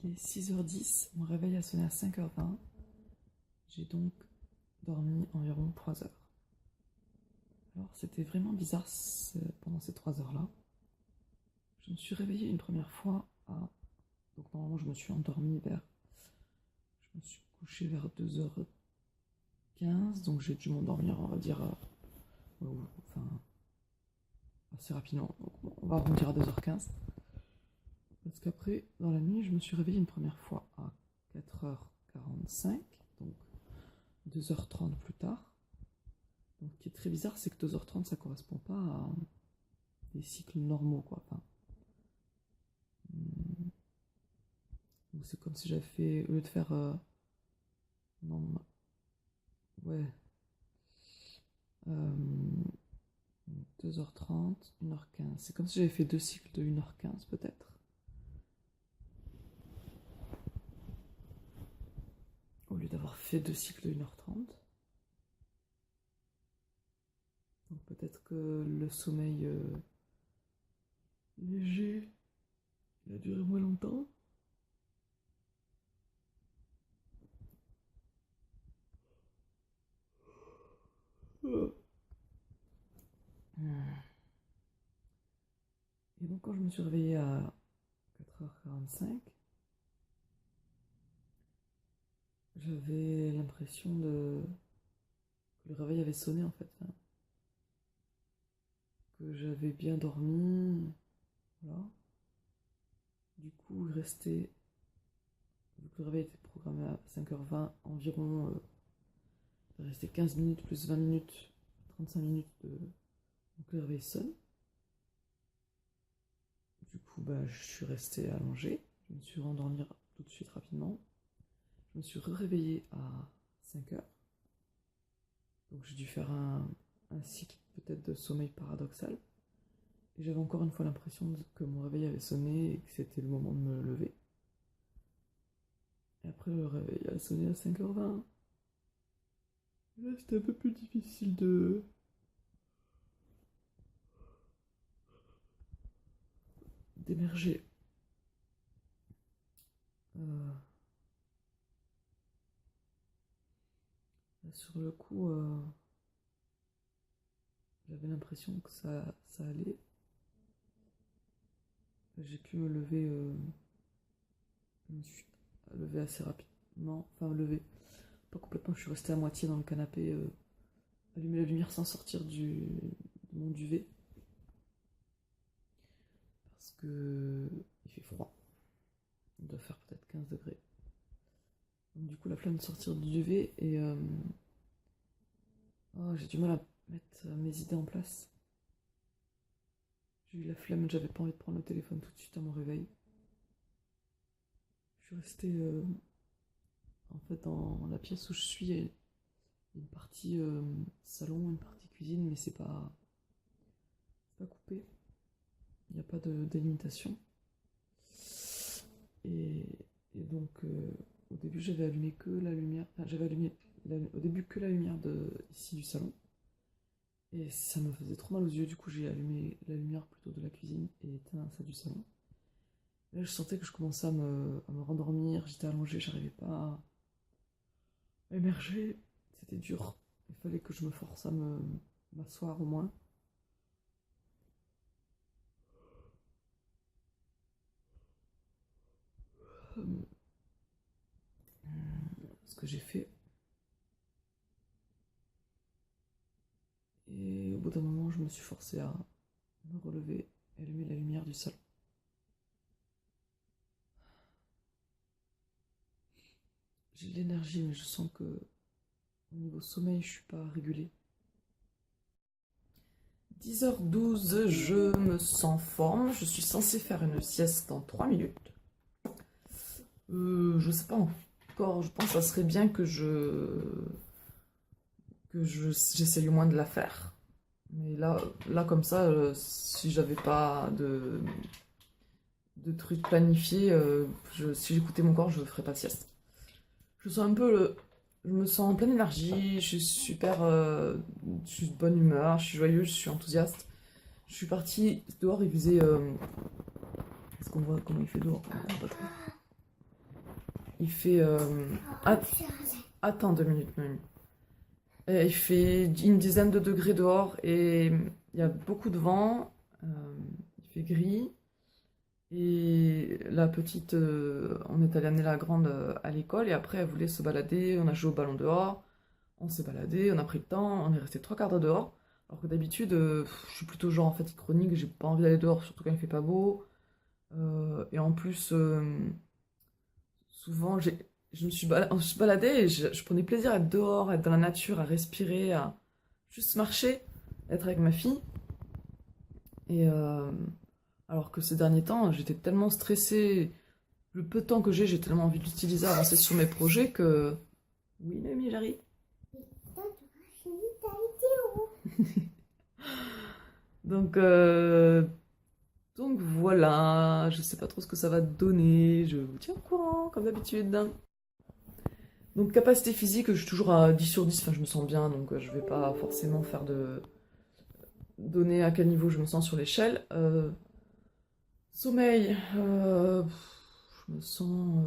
Il est 6h10, mon réveil a sonné à 5h20. J'ai donc dormi environ 3 heures. Alors c'était vraiment bizarre pendant ces 3 heures-là. Je me suis réveillée une première fois à... Donc normalement je me suis endormie vers... Je me suis couchée vers 2h15, donc j'ai dû m'endormir, on va dire... assez rapidement. Donc, on va arrondir à 2h15. Parce qu'après, dans la nuit, je me suis réveillée une première fois à 4h45, donc 2h30 plus tard. Donc, ce qui est très bizarre, c'est que 2h30, ça correspond pas à des cycles normaux, quoi. Enfin, c'est comme si j'avais fait, au lieu de faire, non, ouais, 2h30, 1h15. C'est comme si j'avais fait 2 cycles de 1h15, peut-être. Au lieu d'avoir fait 2 cycles de 1h30. Donc peut-être que le sommeil léger, il a duré moins longtemps. Et donc quand je me suis réveillée à 4h45, j'avais l'impression que le réveil avait sonné en fait. Hein. Que j'avais bien dormi. Voilà. Du coup, il restait, vu que le réveil était programmé à 5h20, environ, il restait 15 minutes plus 20 minutes, 35 minutes donc le réveil sonne. Du coup, je suis restée allongée. Je me suis rendormie tout de suite rapidement. Je me suis réveillée à 5h. Donc j'ai dû faire un cycle peut-être de sommeil paradoxal. Et j'avais encore une fois l'impression que mon réveil avait sonné et que c'était le moment de me lever. Et après le réveil a sonné à 5h20. Là c'était un peu plus difficile d'émerger. Sur le coup, j'avais l'impression que ça allait. J'ai pu me lever, je me suis levé assez rapidement. Enfin, lever, pas complètement, je suis restée à moitié dans le canapé, allumer la lumière sans sortir de mon duvet. Parce que il fait froid. Il doit faire peut-être 15 degrés. Donc, du coup, la flemme de sortir du duvet et j'ai du mal à mettre mes idées en place. J'ai eu la flemme, j'avais pas envie de prendre le téléphone tout de suite à mon réveil. Je suis restée en fait dans la pièce où je suis, il y a une partie salon, une partie cuisine, mais c'est pas coupé. Il n'y a pas de délimitation. Et donc au début j'avais allumé que la lumière, enfin, j'avais allumé au début que la lumière ici du salon. Et ça me faisait trop mal aux yeux, du coup j'ai allumé la lumière plutôt de la cuisine et éteint celle du salon. Là je sentais que je commençais à me rendormir, j'étais allongée, j'arrivais pas à émerger, c'était dur. Il fallait que je me force à m'asseoir au moins. Ce que j'ai fait. Et au bout d'un moment, je me suis forcée à me relever et allumer la lumière du salon. J'ai de l'énergie, mais je sens que au niveau sommeil, je suis pas régulée. 10h12, je me sens en forme. Je suis censée faire une sieste dans 3 minutes. Je sais pas encore. Je pense que ça serait bien que j'essaye au moins de la faire. Mais là comme ça, si j'avais pas de trucs planifiés, si j'écoutais mon corps, je ferais pas de sieste. Je sens un peu je me sens en pleine énergie, je suis super, je suis de bonne humeur, je suis joyeuse, je suis enthousiaste. Je suis partie dehors, il faisait, est-ce qu'on voit comment il fait dehors? Pas trop. Il fait... att- Attends 2 minutes, Noémie. Il fait une dizaine de degrés dehors et il y a beaucoup de vent. Il fait gris. Et la petite, on est allé amener la grande à l'école et après elle voulait se balader. On a joué au ballon dehors. On s'est baladé, on a pris le temps. On est resté 3 quarts d'heure dehors. Alors que d'habitude, je suis plutôt genre en fatigue chronique. J'ai pas envie d'aller dehors, surtout quand il fait pas beau. Et en plus, souvent, on se baladait et je prenais plaisir à être dehors, à être dans la nature, à respirer, à juste marcher, être avec ma fille. Et alors que ces derniers temps, j'étais tellement stressée. Le peu de temps que j'ai tellement envie d'utiliser à avancer sur mes projets que... Oui, Noémie, j'arrive. Donc, donc voilà, je sais pas trop ce que ça va donner. Je vous tiens au courant, comme d'habitude. Donc capacité physique, je suis toujours à 10 sur 10, enfin je me sens bien, donc je vais pas forcément faire de... donner à quel niveau je me sens sur l'échelle. Sommeil, je me sens...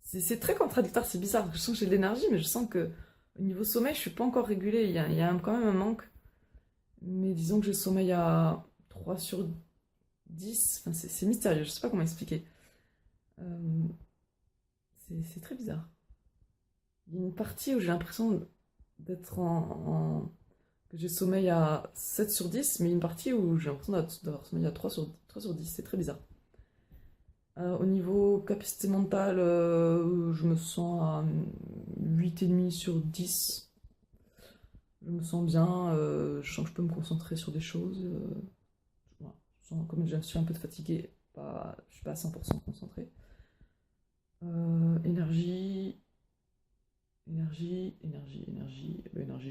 C'est très contradictoire, c'est bizarre, je sens que j'ai de l'énergie, mais je sens que au niveau sommeil, je suis pas encore régulée, il y a quand même un manque. Mais disons que j'ai sommeil à 3 sur 10, enfin c'est mystérieux, je sais pas comment expliquer. Euh, c'est très bizarre. Il y a une partie où j'ai l'impression d'être que j'ai sommeil à 7 sur 10, mais une partie où j'ai l'impression d'avoir sommeil à 3 sur 10, c'est très bizarre. Au niveau capacité mentale, je me sens à 8,5 sur 10. Je me sens bien, je sens que je peux me concentrer sur des choses. Voilà. Comme je suis un peu fatiguée, je suis pas à 100% concentrée. Énergie, énergie. Énergie,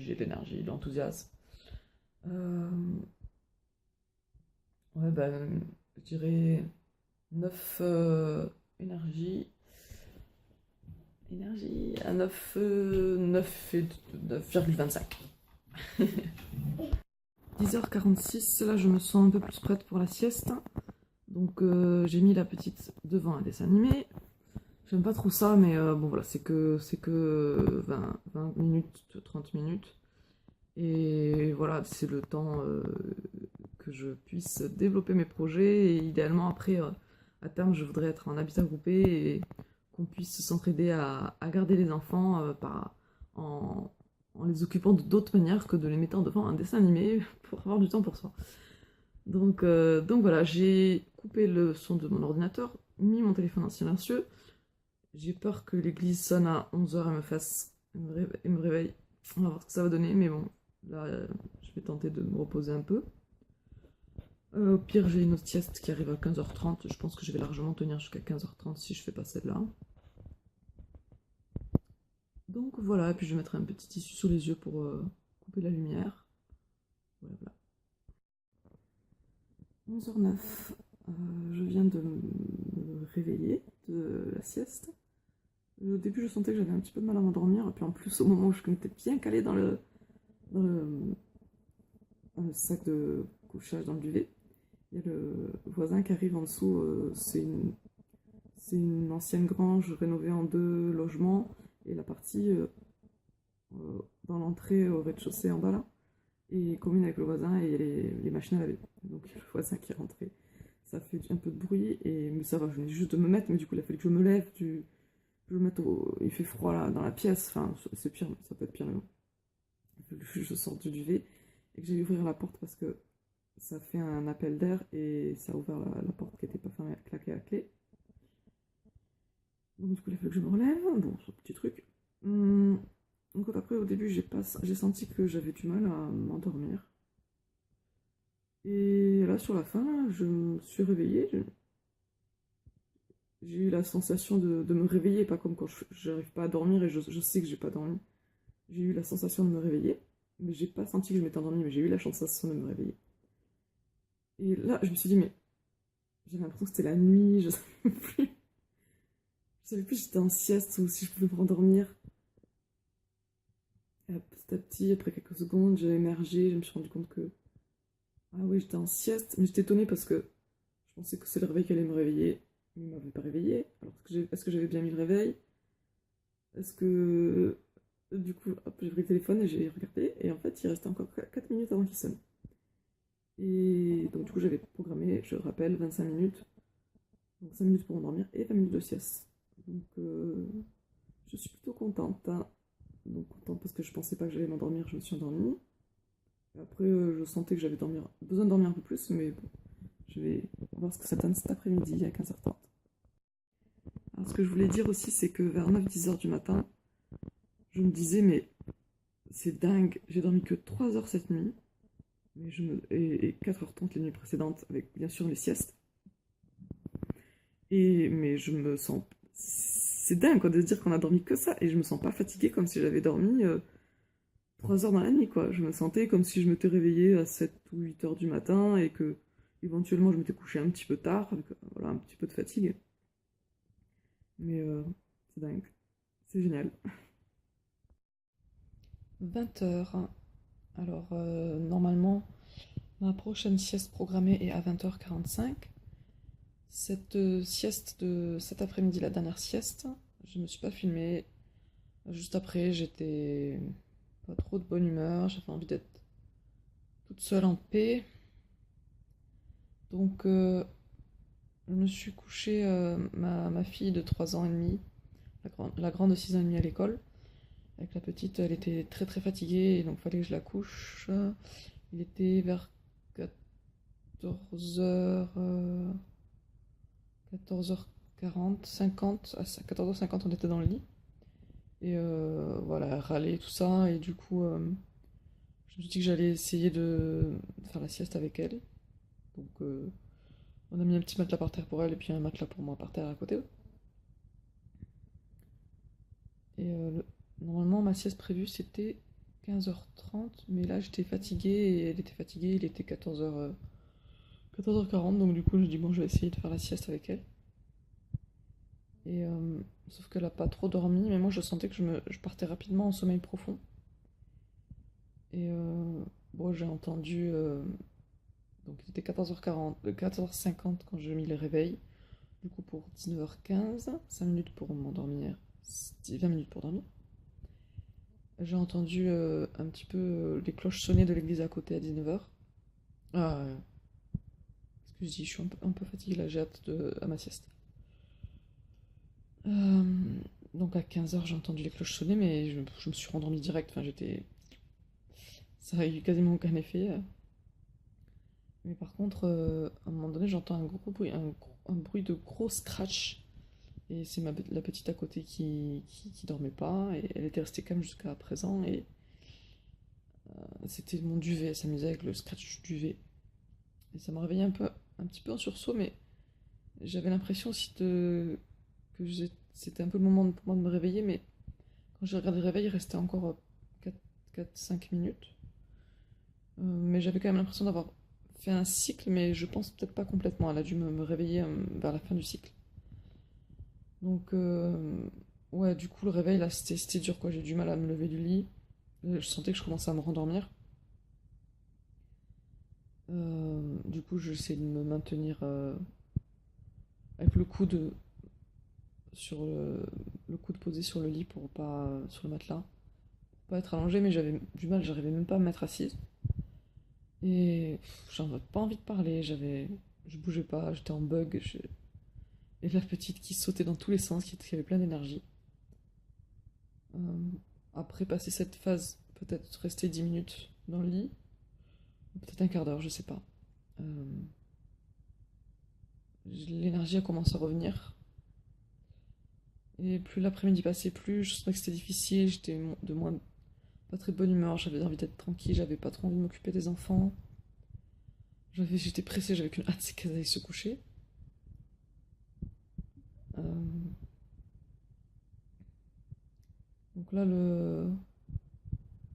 j'ai de l'énergie, de l'enthousiasme. Euh, ouais, ben, je dirais 9 énergie. Énergie à 9,25. 10h46, là je me sens un peu plus prête pour la sieste. Donc j'ai mis la petite devant un dessin animé. J'aime pas trop ça, mais bon voilà, c'est que 20 minutes, 30 minutes. Et voilà, c'est le temps que je puisse développer mes projets. Et idéalement, après, à terme, je voudrais être en habitat groupé et qu'on puisse s'entraider à garder les enfants en, en les occupant d'autres manières que de les mettre devant un dessin animé pour avoir du temps pour soi. Donc voilà, j'ai coupé le son de mon ordinateur, mis mon téléphone en silencieux. J'ai peur que l'église sonne à 11h et me réveille. On va voir ce que ça va donner, mais bon, là, je vais tenter de me reposer un peu. Au pire, j'ai une autre sieste qui arrive à 15h30. Je pense que je vais largement tenir jusqu'à 15h30 si je fais pas celle-là. Donc voilà, et puis je vais mettre un petit tissu sur les yeux pour couper la lumière. Voilà. 11h09. Je viens de me réveiller de la sieste. Au début, je sentais que j'avais un petit peu de mal à m'endormir. Et puis en plus, au moment où je m'étais bien calée dans le, dans le sac de couchage, dans le duvet, il y a le voisin qui arrive en dessous. C'est une ancienne grange rénovée en 2 logements. Et la partie dans l'entrée au rez-de-chaussée en bas là est commune avec le voisin et les machines à laver. Donc il y a le voisin qui est rentré. Ça fait un peu de bruit, mais ça va, je venais juste de me mettre, mais du coup il a fallu que je me lève, il fait froid là dans la pièce, enfin c'est pire, ça peut être pire, mais bon. Il faut que je sorte du duvet et que j'aille ouvrir la porte parce que ça fait un appel d'air et ça a ouvert la porte qui n'était pas fermée, claquée à clé. Donc du coup il a fallu que je me relève, bon, ce petit truc. Donc après au début j'ai senti que j'avais du mal à m'endormir. Et là sur la fin, je me suis réveillée, j'ai eu la sensation de me réveiller, pas comme quand je n'arrive pas à dormir et je sais que j'ai pas dormi. J'ai eu la sensation de me réveiller, mais j'ai pas senti que je m'étais endormie, mais j'ai eu la sensation de me réveiller. Et là, je me suis dit, mais j'avais l'impression que c'était la nuit, je savais plus. Je savais plus si j'étais en sieste ou si je pouvais me rendormir. Et petit à petit, après quelques secondes, j'ai émergé, je me suis rendu compte que ah oui, j'étais en sieste, mais j'étais étonnée parce que je pensais que c'est le réveil qui allait me réveiller. mais il m'avait pas réveillé. Alors, est-ce que j'avais bien mis le réveil? Est-ce que... Du coup, hop, j'ai pris le téléphone et j'ai regardé, et en fait, il restait encore 4 minutes avant qu'il sonne. Et donc, du coup, j'avais programmé, je rappelle, 25 minutes. Donc, 5 minutes pour endormir et 20 minutes de sieste. Donc, je suis plutôt contente, hein. Donc, contente parce que je pensais pas que j'allais m'endormir, je me suis endormie. Après, je sentais que j'avais besoin de dormir un peu plus, mais bon, je vais voir ce que ça donne cet après-midi à 15h30. Alors, ce que je voulais dire aussi, c'est que vers 9-10 heures du matin, je me disais, mais c'est dingue, j'ai dormi que 3 heures cette nuit, et 4h30 les nuits précédentes, avec bien sûr les siestes. Mais je me sens. C'est dingue quoi, de se dire qu'on a dormi que ça, et je me sens pas fatiguée comme si j'avais dormi 3 heures dans la nuit, quoi. Je me sentais comme si je m'étais réveillée à 7 ou 8 heures du matin et que éventuellement je m'étais couchée un petit peu tard, avec voilà, un petit peu de fatigue. Mais c'est dingue. C'est génial. 20 heures. Alors, normalement, ma prochaine sieste programmée est à 20h45. Cette sieste de cet après-midi, la dernière sieste, je me suis pas filmée. Juste après, j'étais pas trop de bonne humeur, j'avais envie d'être toute seule en paix. Donc, je me suis couchée ma fille de 3 ans et demi, la grande de 6 ans et demi à l'école. Avec la petite, elle était très très fatiguée, et donc il fallait que je la couche. Il était vers 14h, 14h40, 50, à 14h50 on était dans le lit. Et voilà, elle râlait tout ça, et du coup, je me suis dit que j'allais essayer de faire la sieste avec elle. Donc, on a mis un petit matelas par terre pour elle, et puis un matelas pour moi par terre à côté. Et normalement, ma sieste prévue, c'était 15h30, mais là, j'étais fatiguée, et elle était fatiguée, il était 14h, 14h40, donc du coup, je dis, bon, je vais essayer de faire la sieste avec elle. Et sauf qu'elle a pas trop dormi, mais moi, je sentais que je partais rapidement en sommeil profond. Et bon, j'ai entendu... donc, il était 14h40, 14h50 quand j'ai mis le réveil. Du coup, pour 19h15, 5 minutes pour m'endormir, 20 minutes pour dormir. J'ai entendu un petit peu les cloches sonner de l'église à côté à 19h. Ah, ce que je dis, je suis un peu fatiguée là, j'ai hâte à ma sieste. Euh, donc à 15h, j'ai entendu les cloches sonner, mais je me suis rendormie direct. Enfin, j'étais. Ça a eu quasiment aucun effet. Mais par contre, à un moment donné, j'entends un gros bruit, un bruit de gros scratch. Et c'est la petite à côté qui dormait pas. Et elle était restée calme jusqu'à présent. Et c'était mon duvet. Elle s'amusait avec le scratch du duvet. Et ça m'a réveillé un petit peu en sursaut, mais j'avais l'impression aussi c'était un peu le moment pour moi de me réveiller. Mais quand j'ai regardé le réveil, il restait encore 4-5 minutes. Mais j'avais quand même l'impression d'avoir fait un cycle, mais je pense peut-être pas complètement. Elle a dû me réveiller vers la fin du cycle. Donc, ouais, du coup, le réveil, là, c'était dur, quoi. J'ai du mal à me lever du lit. Je sentais que je commençais à me rendormir. Du coup, j'essaie de me maintenir avec le coude le coude posé sur le lit pour pas sur le matelas, pour pas être allongé, mais j'avais du mal, j'arrivais même pas à me mettre assise. Et j'avais pas envie de parler, je bougeais pas, j'étais en bug. Et la petite qui sautait dans tous les sens, qui avait plein d'énergie. Euh, Après passer cette phase, peut-être rester 10 minutes dans le lit, peut-être un quart d'heure, je sais pas. Euh, L'énergie a commencé à revenir. Et plus l'après-midi passait, plus je sentais que c'était difficile, j'étais de moins pas très bonne humeur, j'avais envie d'être tranquille, j'avais pas trop envie de m'occuper des enfants. J'étais pressée, j'avais qu'une hâte, c'est qu'elles aillent se coucher. Euh, donc là, le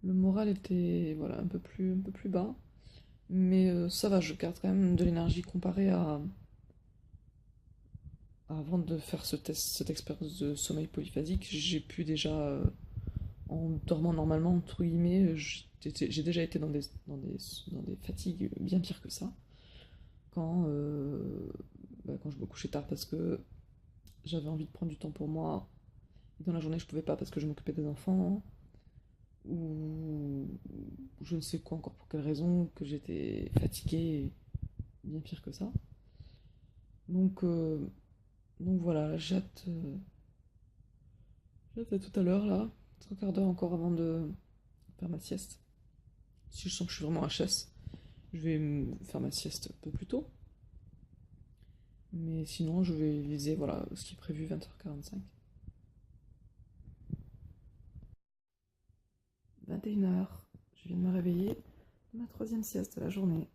moral était voilà, un peu plus bas. Mais ça va, je garde quand même de l'énergie comparé à avant de faire cette expérience de sommeil polyphasique. J'ai pu déjà, en dormant normalement, entre guillemets, j'ai déjà été dans des fatigues bien pires que ça. Quand quand je me couchais tard parce que j'avais envie de prendre du temps pour moi. Et dans la journée, je pouvais pas parce que je m'occupais des enfants. Ou je ne sais quoi encore pour quelle raison, que j'étais fatiguée, bien pire que ça. Donc, euh, donc voilà, j'hâte à tout à l'heure là, 3 quarts d'heure encore avant de faire ma sieste. Si je sens que je suis vraiment HS, je vais faire ma sieste un peu plus tôt. Mais sinon, je vais viser voilà, ce qui est prévu 20h45. 21h, je viens de me réveiller de ma troisième sieste de la journée.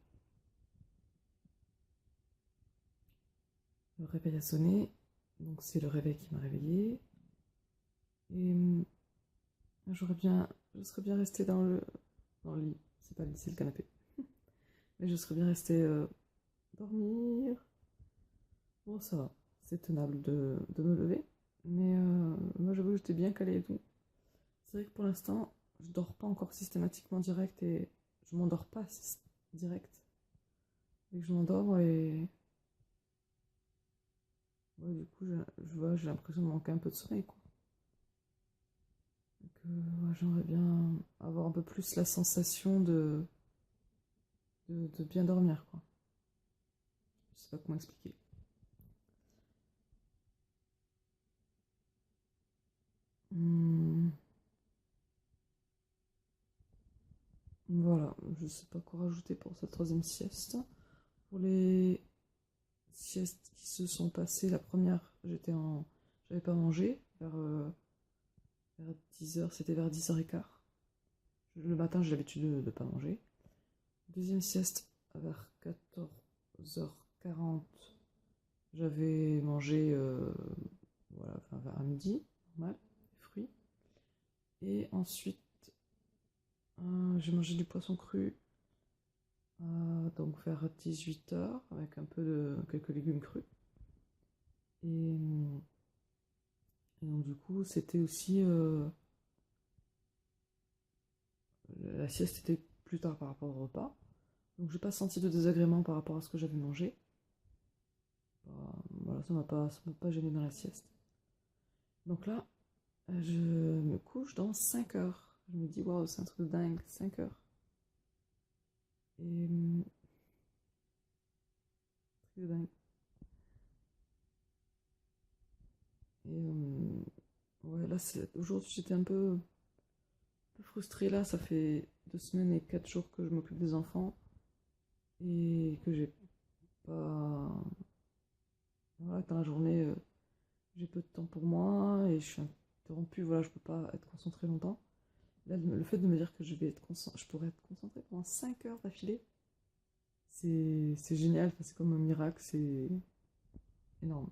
Le réveil a sonné, donc c'est le réveil qui m'a réveillée. Et je serais bien restée dans le lit. C'est pas le lit, c'est le canapé. Mais je serais bien restée dormir. Bon, ça va, c'est tenable de me lever. Mais moi, j'avoue que j'étais bien calée et tout. C'est vrai que pour l'instant, je dors pas encore systématiquement direct et je m'endors pas direct. Dès que je m'endors et ouais, du coup, j'ai l'impression de manquer un peu de sommeil, quoi. Donc, ouais, j'aimerais bien avoir un peu plus la sensation de bien dormir, quoi. Je sais pas comment expliquer. Hmm, voilà, je sais pas quoi rajouter pour cette troisième sieste. Pour les siestes qui se sont passées, la première, j'avais pas mangé vers 10h, c'était vers 10h15. Le matin, j'ai l'habitude de ne pas manger. Deuxième sieste, vers 14h40, j'avais mangé voilà, enfin, vers midi, normal, des fruits. Et ensuite, j'ai mangé du poisson cru, donc vers 18h, avec un peu de quelques légumes crus. Et, et donc du coup, c'était aussi... la sieste était plus tard par rapport au repas. Donc j'ai pas senti de désagrément par rapport à ce que j'avais mangé. Voilà, ça m'a pas gêné dans la sieste. Donc là, je me couche dans 5 heures. Je me dis, waouh, c'est un truc de dingue, 5 heures. Et. Truc de dingue. Et. Ouais, là, aujourd'hui, j'étais un peu frustrée. Là, ça fait 2 semaines et 4 jours que je m'occupe des enfants. Et que j'ai pas. Voilà, dans la journée, j'ai peu de temps pour moi. Et je suis interrompue. Voilà, je peux pas être concentrée longtemps. Là, le fait de me dire que je pourrais être concentrée pendant 5 heures d'affilée, c'est génial. Enfin, c'est comme un miracle. C'est énorme.